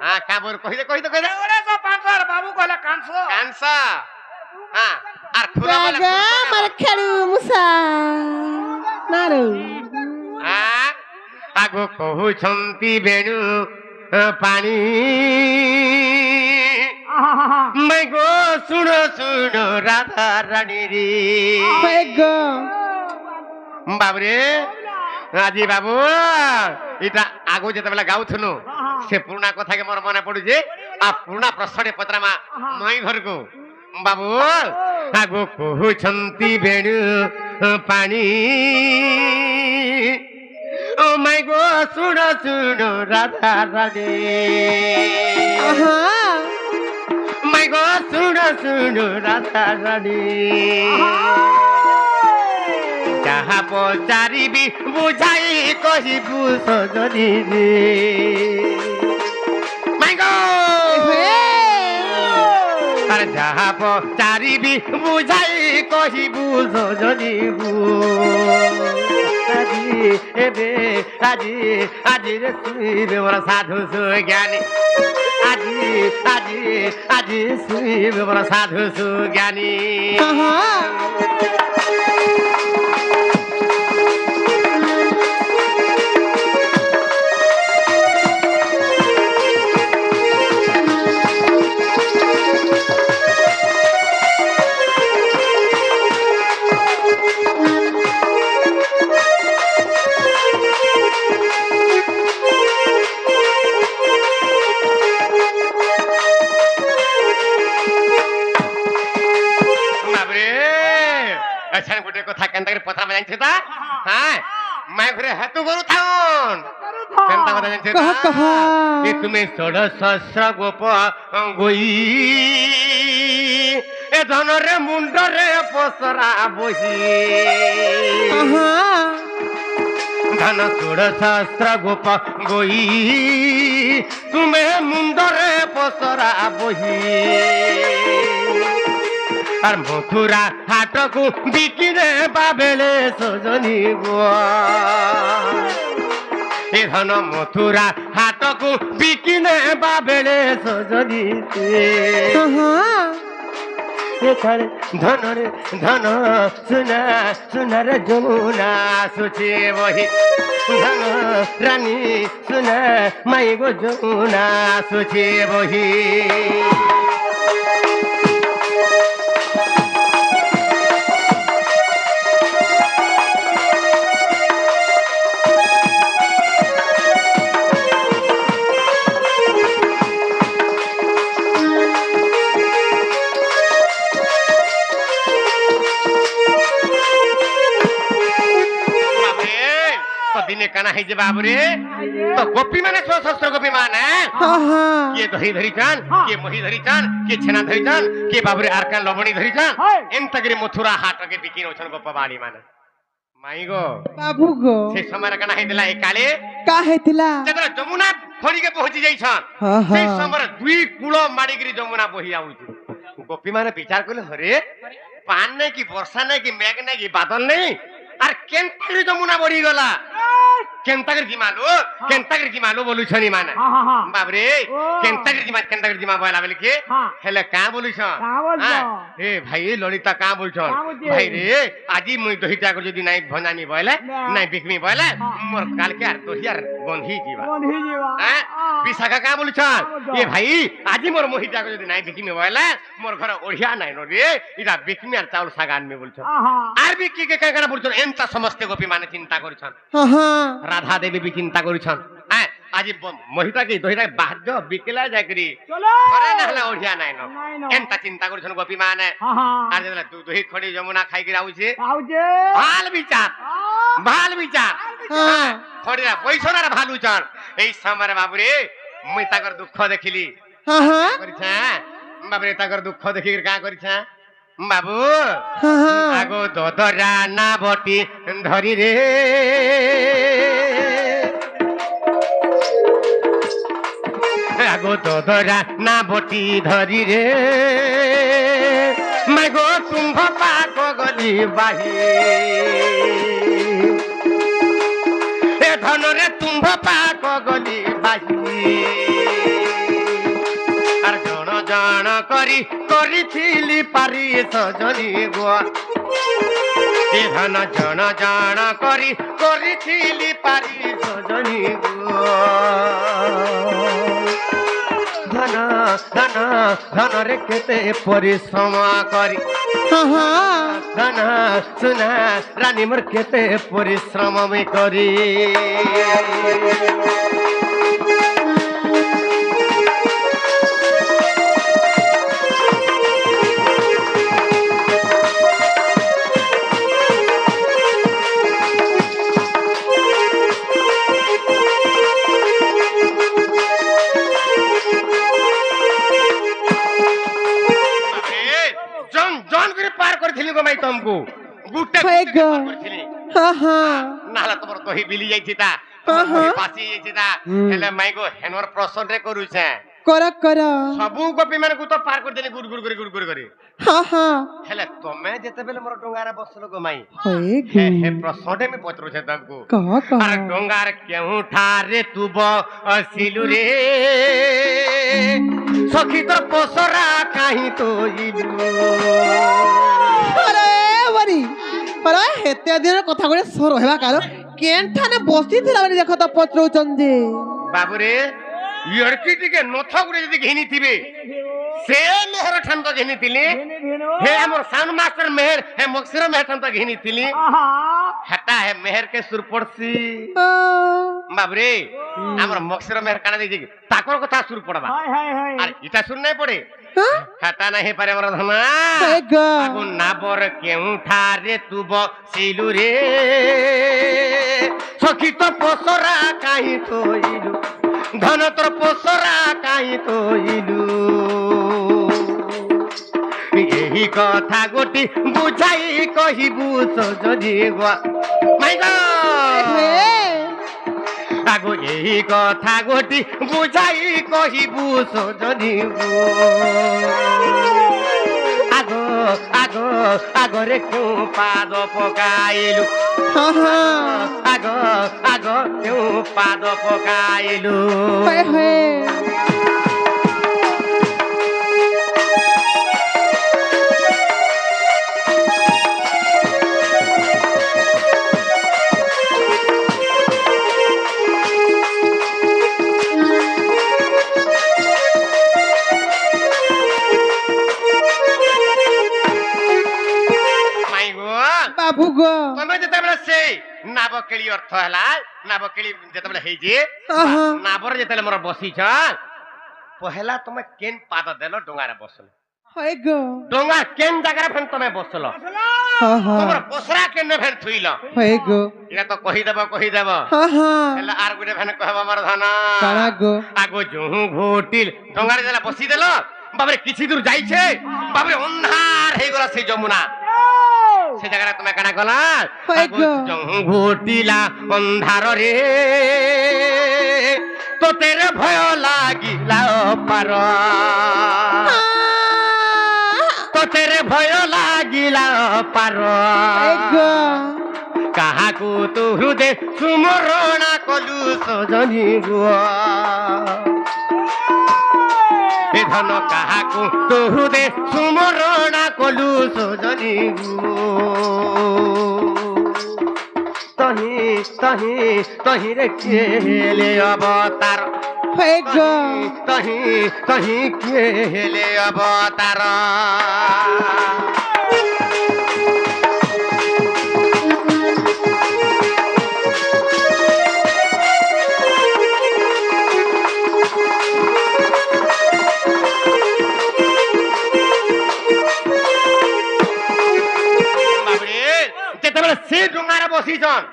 हां काबर कहि दे ओरे तो पांचर बाबू कहले कांसो कांसा हां आर खुला वाला बागा मार खेलु मुसा नारु हां आगो कहउछंती बेणु पानी मैं गो सुनो सुनो राधा रानी रे हेगो बाबरे আজি বাবু এটা আগো যেতবেলা গাউথনু সে পুরনা কথা কে মোর মনে পড়ুছে আ পুরনা প্রশ্নটে পত্রামা মাই ঘরকু বাবু আগো কহুছন্তি বেণু পানি ও মাই গো শুনো শুনো রাধা রানী আহা মাই গো শুনো শুনো রাধা রানী যাহা পচারিবি বুঝাই কহিবু সজনী রে মাই গো আর যাহা পচারিবি বুঝাই কহিবু সজনী গো আজি এবে আজি আজি রে শুইবে মোর সাধু সুজ্ঞানী আজি আজি আজি শুইবে মোর সাধু সুজ্ঞানী আহা अच्छा गोटे कथा केनता करे पत्रा में जानछे ता हां मैं घरे हेतु करू थाउन केनता कथा जानछे ता कह ए तुमे 16 गोप गोई ए धन रे मुंड रे पसरा बही आहा धन 16 गोप गोई तुमे मुंड रे पसरा बही আর মথুরা হাটকু বিকিরে পাবেলে সজনী গো এ ধন মথুরা হাটকু বিকিনে পাবেলে সজনী আহা এখানে ধনরে ধন সোনা সোনার যমুনা সুচে বহি ধন রানী সোনা মাই গো যমুনা সুচে বহি दिने काना है जे बाबरे तो गोपी माने 16 गोपी माने आहा के दही धरी चान के मोही धरी चान के छेना धरी चान के बाबरे आरकान लवणी धरी चान एंतगरे मथुरा हाट के बिकिन ओछन गोपबाड़ी माने माई गो बाबू गो से समय काना है दिला एकाले का हेतिला जेतरा जमुना फड़ी के पहुंची जाई छन आहा से समय दुई कुलो माडीगिरी जमुना बही आउची गोपी माने विचार करले हरे पान नहीं कि वर्षा नहीं कि मेघ नहीं कि बादल नहीं আর কেনতাগরি যমুনা বড়ি গলা কেনতাগরি জিমালো বলু ছনি মানে বাবরে কেনতাগরি জিমা বলা বলি কি হেলে কা বলুছ এ ভাই ললিতা কা বলছ ভাই রে আজি মুই দহিটা কর যদি নাই ভনানি বলে নাই বিকমি বলে মোর কালকে আর দহিয়ার গন্ধি জিবা হ্যাঁ বিশাখা কা বলছ এ ভাই আজি মোর মহিটা কর যদি নাই বিকমি বলে মোর ঘর ওড়িয়া নাই রে ইটা বিকমি আর চাউল শাক আনবে বলছ আর বিকি কে কানা বলছ এনতা সমস্ত গোপী মানে চিন্তা করছন আহা রাধা দেবী বি চিন্তা করছন হ্যাঁ আজি মহিতা কি দহিটা বাহ্য বিকেলা যাকরি ঘরে নাহলে ওড়িয়া নাই ন এনতা চিন্তা করছন গোপী মানে আর যেলা দহি খড়ি যমুনা খাই গিরা আউছে ভাল বিচার খড়িরা পয়সনার ভালুচন এই সময় বাবুরে মুই তাকর দুঃখ দেখিলি আহা করিছা বাবুরে তাকর দুঃখ দেখি কা করিছা বাবু আহা আগো দদরা না বটি ধরি রে আগো দদরা না বটি ধরি রে মাগো তুম্ভ পাক গলি বাহি এ ধনরে তুম্ভ পাক গলি বাহি କରି କରିଥିଲି ପାରି ସଜନି ଗୋ ଏ ଧନ ଜଣ ଜଣ କରି କରିଥିଲି ପାରି ସଜନି ଗୋ ଧନ ଧନ ଧନରେ କେତେ ପରିଶ୍ରମ କରି ଧନ ସୁନା ରାନୀ ମୋର କେତେ ପରିଶ୍ରମ ମୁଁ କରି तुमको गुटे नाला तुमर दही बिली जाई ता पासी जाई ता हेले माई को हेनवर प्रश्न रे करू छे कर सबु गोपी मन को तो पार कर देनी गुड़ गुड़ करे हेले तमे जेते बेले मोर डोंगारा बसलो गो माई हे प्रश्न रे में पत्रो छे तुमको अरे डोंगार केहू ठारे तू बसिलु रे सखी तो पोसरा काहे तो इलु अरे हेते दिन कथा गुड़े सर हेबा कारो केनठाने बसी थिला बनी देखो त पत्रौचन जे बाबू रे यड़की टिके नथ गुड़े जदी घेनी थिबे से मेहर ठान तो घेनी थिली हे हमर साउंड मास्टर मेहर हे मक्सर मेहर ठान तो घेनी थिली हटा है मेहर के सुर पड़सी बाबू रे हमर मक्सर मेहर काना दे ताकर कथा सुर पड़बा अरे इटा सुर नहीं पड़े हटा नहीं पारे मोर धना आगु नाबर केउ ठारे तू बसिलु रे सखी तो पोसरा काहे तोइलु धन तोर पोसरा काहे तोइलु एही कथा गोटी बुझाई कहिबु सजनी गवा माय गॉड आगो एही कथा गोटी बुझाई कहिबु सजनी गो आगो आगो आगो रे क्यों पाद पकाइलु आगो आगो क्यों पाद पकाइलु तमे जते बेले से नाबकेली अर्थ हला नाबकेली जते बेले हे जे नाबर जते मोर बसी छ पहला तमे केन पाद देलो डोंगारे बसलो हाय गो डोंगा केन जगह फेन तमे बसलो तमर पोसरा केन फेन थुइलो हाय गो इला तो कहि देबो हेला आर गुडे फेन कहबा मोर धना काना गो आगो जोहु घोटिल डोंगारे जला बसी देलो बाबरे किछि दूर जाई छे बाबरे अन्हार हे गला से जमुना से जगह तुम्हें कना गला जोहु घोटिला अंधार रे तो तेरे भय लागिला पार तो तेरे भय लागिला पार कहा को तू हृदय सुमरणा कलु सजनी गो ए धन कहा को तू हृदय सुमरणा कलु सजनी गो तही तही तही रे केले अवतार तही तही केले अवतार से डोंगारे बसी जन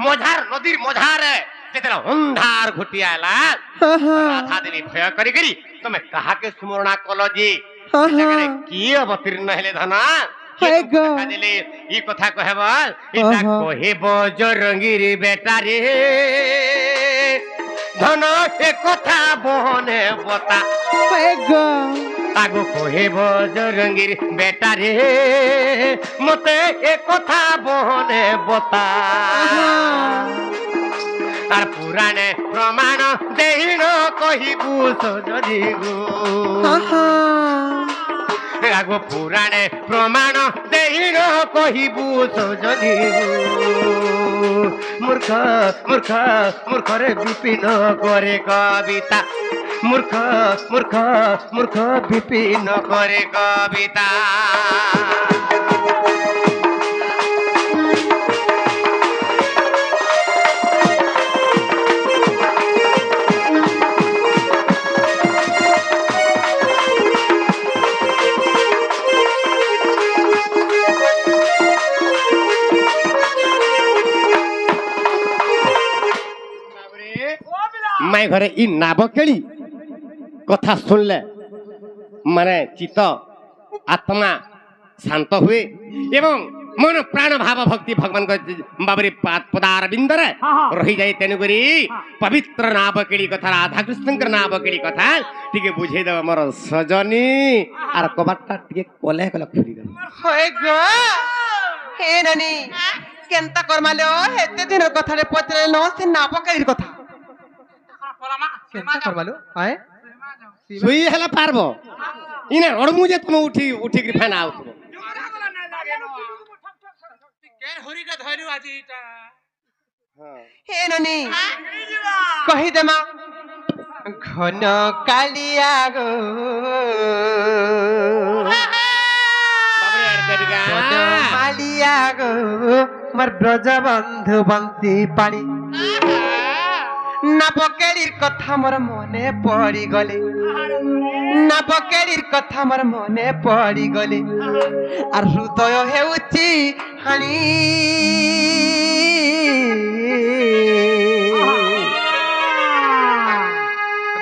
मझार नदीर मझार जेतेला अंधार घुटियाला राधा देवी भय करी करी तमे कहा के सुमरणा कलो जी की अवतीर्ण हेले धना दिले ई कथा कहबा इता कहे बजरंगीर बेटा रे धन ए कथा बहने बता आगो कहे बजरंगीर बेटा रे मते ए कथा बहने बता আর পুরাণে প্রমাণ দেহিন কহিবু সজনি গো আহা আগো পুরাণে প্রমাণ দেহিন কহিবু সজনি গো মূর্খ মূর্খ মূর্খরে বিপিন করে কবিতা মূর্খ মূর্খ মূর্খ বিপিন করে কবিতা মাই ঘরে ই নাবকেলি কথা শুনলে মানে চিত্ত আত্মা শান্ত হুয়ে এবং মন প্রাণ ভাব ভক্তি ভগবান বাবরে পদার বিন্দরে রহি যাই তেণুকরি পবিত্র নাবকেলি কথা রাধাকৃষ্ণଙ୍କର নাবকেলি কথা টিকে বুঝাই দেব মোর সজনী আর কবাটটা টিকে কলে কলে খুলি দেব হয়ে গো হে নানি কেনতা করমালো হেতে দিন কথারে পত্রে ন সে নাপকারির কথা কেনতা করমালো আয় শুই হেলা পারব ইনে অড়মু যে তুমি উঠি উঠি কি ফেনা আউতব হে নানি কহি দেমা ঘন কালিয়া গো বাবরে আড়তেডিগা ঘন মালিয়া গো মোর ব্রজ বন্ধু বন্তি পাড়ি নাপকেলির কথা মোর মনে পড়ি গলে নাপকেলির কথা মোর মনে পড়ি গলে আর হৃদয় হেউচি হানি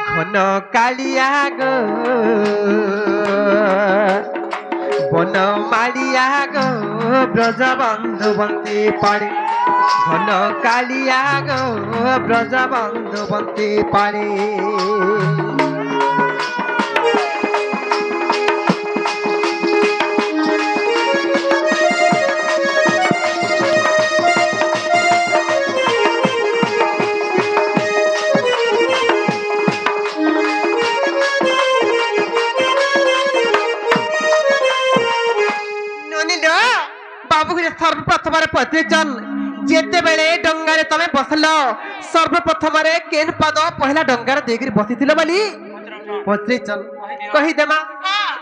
ঘন কালিয়া গো বন মালিয়া গো ব্রজ বন্ধু বন্তি পাড়ে ঘন কালিয়া গো ব্রজ বন্ধু বন্তি পাড়ে বাবুকে সর্বপ্রথমে পত্রিচন যেতেবেলে ডঙ্গারে তুমি বসল সর্বপ্রথমে কেন পাদ পহিলা ডঙ্গারে ଦେଇକିରି বসিছিল বলি পত্রিচন কহিদেমা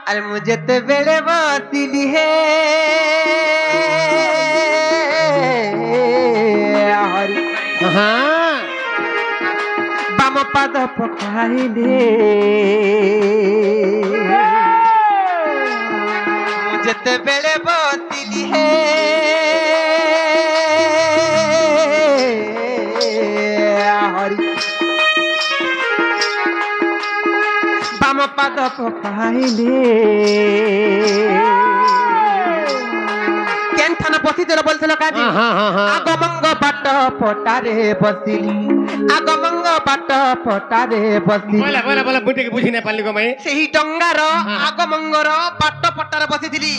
আরে মু যেতেবেলে বসিলি হে হরি হ্যাঁ বাম পাদ পকাইলে মু যেতেবেলে বসিলি হে হরি বাম পাদ পকাইলে কেন থানা বসিছিল বলছিল কাজী আগমঙ্গ বাট পটারে বসিলি আগমঙ্গ বাট পটারে বসিলি বলে বলে বলে বুটিকে বুঝি না পারলি গো মাই সেই ডঙ্গার আগমঙ্গর বাট পটারে বসিଥିଲି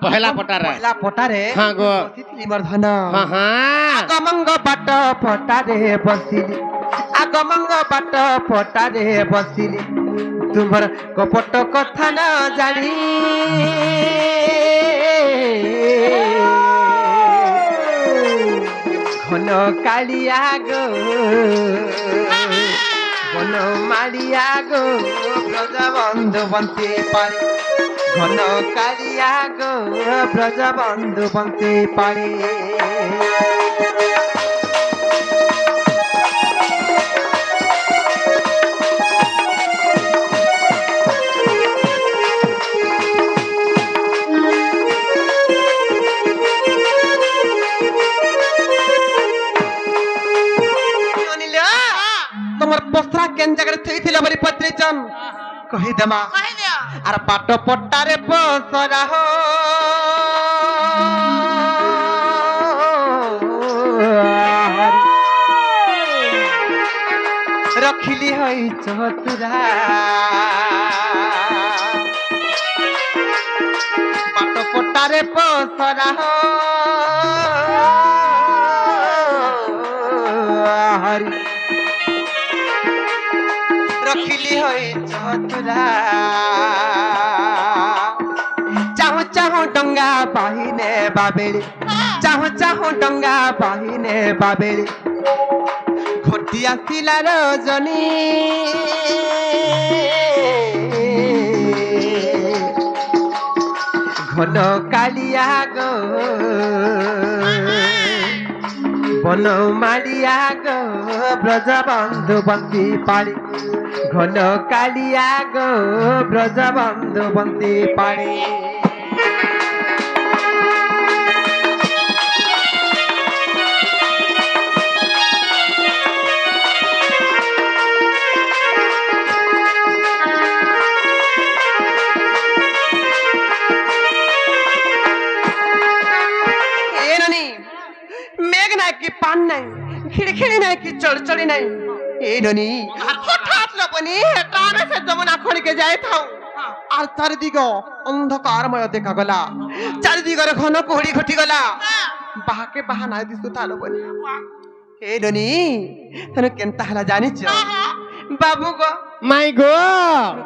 পহেলা পটারে পহেলা পটারে হ্যাঁ গো বসিଥିଲି মোর ধন হ্যাঁ আগমঙ্গ বাট পটারে বসিলি আগমঙ্গ বাট পটারে বসিলি তোমার কপট কথা না জানি ঘন কালিয়া গো ঘন মালিয়া গো ব্রজ বন্ধু বন্তি পারে ঘন কালিয়া গো ব্রজ বন্ধু বন্তি পারে তোমার বস্ত্রা কেন জায়গায় থইছিল বলি পত্রিচন কহি দেমা আর পাট পট্টারে বসরা হো রখিলি হই চতুরা পাট পট্টারে বসরা হো হরি রখিলি হই চতুরা চাহু চাহু ডঙ্গা বাহিনে বাবেলি চাহু চাহু ডঙ্গা বাহিনে বাবেলি ঘটি আসিলা রজনী ঘন কালিয়া গো বন মাড়িয়া গো ব্রজ বন্ধু বন্তি পাড়ি ঘন কালিয়া গো ব্রজ বন্ধু বন্তি পাড়ি পান নাই খিড়খিড়ি নাই কি চড়চড়ি নাই এই ননি হঠাৎ লবনি টানে সে যমুনা খড়িকে যাইথাও আর চারিদিগ অন্ধকারময় দেখা গলা চারিদিগরে ঘন কুহুড়ি ঘটি গলা বাহাকে বাহা নাই দিছু তা লবনি এই ননি তনে কেনতা হলা জানিছ বাবু গো মাই গো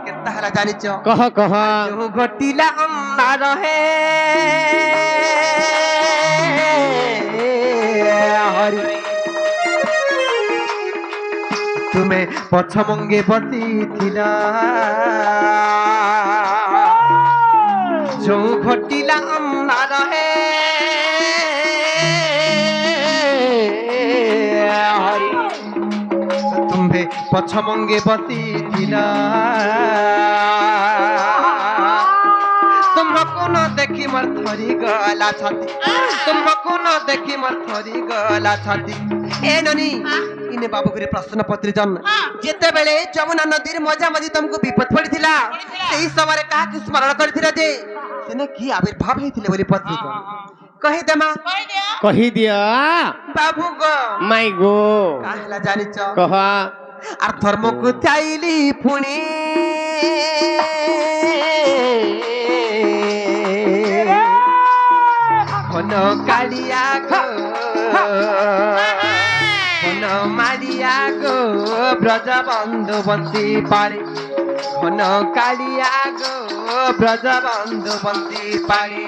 কেনতা হলা জানিছ কহ কহ जो घटिला अन्नार है हरि तुम्हें पछमंगे बसी थिला जो घटिला अन्नार है हरि तुम्हें पछमंगे बसी थिला तुमको न देखी मर थरी गला छाती तुमको न देखी मर थरी गला छाती ए ननी इने बाबू करे प्रश्न पत्र जन जेते बेले जमुना नदीर मजा मजी तुमको विपद पड़िथिला सेही समय काहा के स्मरण करथिला जे सेने की आविर्भाव हेथिले बोली पत्र जन कहि देमा कही दिया बाबू गो माई गो काहला जानिच कह আর ধর্মকু চাইলি পুনি ঘন কালিয়া গো ঘন মারিয়া গো ব্রজ বন্ধু বন্তি পারে ঘন কালিয়া গো ব্রজ বন্ধু বন্তি পারে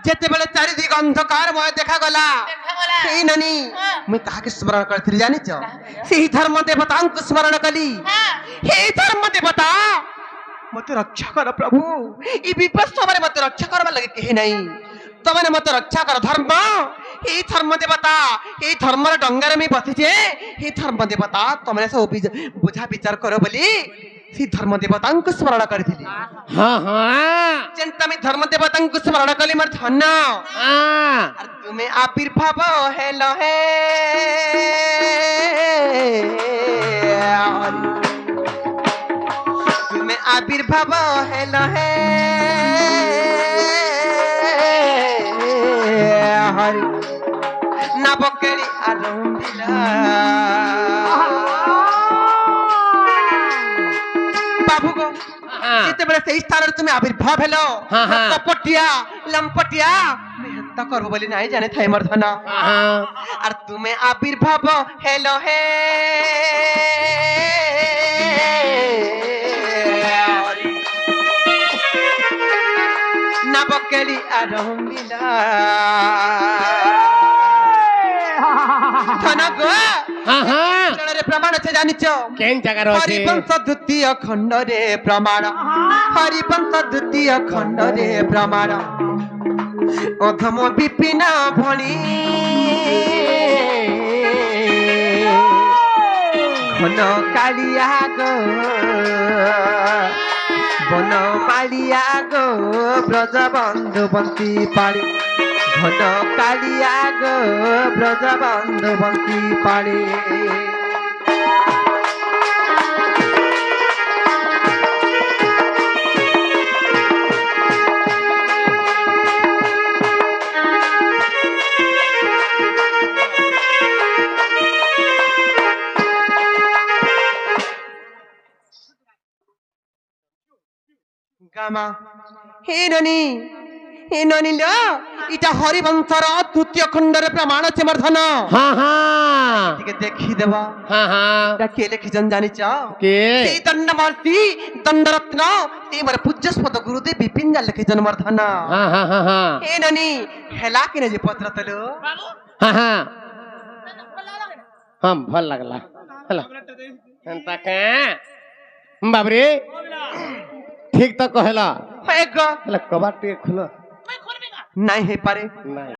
যেতেবেলে চারিদিক অন্ধকারময় দেখা গলা সেই নানি মুই তাহাকে স্মরণ করଥିଲି জানিছ সেই ধর্ম দেবতাଙ୍କୁ স্মরণ কলি হে ধর্ম দেবতা মতে রক্ষা কর প্রভু এই বিপদ সমୟରେ মতে রক্ষা করবা লাগে কেহি নাই তমনে মতে রক্ষা কর ধর্ম এই ধর্ম দেবতা এই ধর্মর ডঙ্গারে আমি বসিছে এই ধর্ম দেবতা তমনে সব বুঝা বিচার কর বলি সেই ধর্ম দেবতাଙ୍କୁ স্মরণ କରିଥିଲି हाँ हाँ যেন আমি ধর্ম দেবতাଙ୍କୁ স্মরণ কলি মোর ধন্য हाँ আর তুমি আবির্ভাব হেল হে তুমি আবির্ভাব হেল হে হরি নবকেরি আরম্ভিলা বাবু গো যেতেবেলে সেই স্থাନରେ তুমি আবির্ভাব হেল কপটিয়া লম্পটিয়া মেহনতা করবো বলি নাই জানে থাই মোর ধন हाँ আর তুমি আবির্ভাব হেল হে নবকেলি আরম্ভিলা ধন গো हाँ हाँ রে প্রমাণ আছে জানিছ केन जगह रहे হরিবংশ দ্বিতীয় খণ্ডরে প্রমাণ হরিবংশ দ্বিতীয় খণ্ডরে প্রমাণ অধম বিপিন ভণি ঘন কালিয়া গো বন মালিয়া গো ব্রজ বন্ধু বন্তি পাড়ি ঘন কালিয়া গো ব্রজ বন্ধু বন্তি পাড়ি গামা হে ননি ল এটা হরিবংশর তৃতীয় খণ্ডরে প্রমাণ আছে মর্ধন হ্যাঁ হ্যাঁ ଟିକେ ଦେଖିଦେବା হ্যাঁ হ্যাঁ এটা কে লিখিছন জানিছ কে সেই দণ্ডমূর্তি দণ্ডরত্ন এই ମୋର ପୂଜ୍ୟସ୍ପଦ ଗୁରୁଦେବ ବିପିନ ଯା লিখিছন মর্ধନ হ্যাঁ হ্যাঁ হ্যাঁ হ্যাঁ হে ননি হেলা কিনে যে পত্র তলো হ্যাঁ হ্যাঁ হ্যাঁ ভাল লাগলা ହେଲା ଏନ୍ତା କେଁ ବାବରେ ଠିକ ତ କହିଲା ହେ ଗ ହେଲେ କବାଟ ଟିକେ ଖୋଲ ନାଇଁ ହେଇପାରେ ନାଇଁ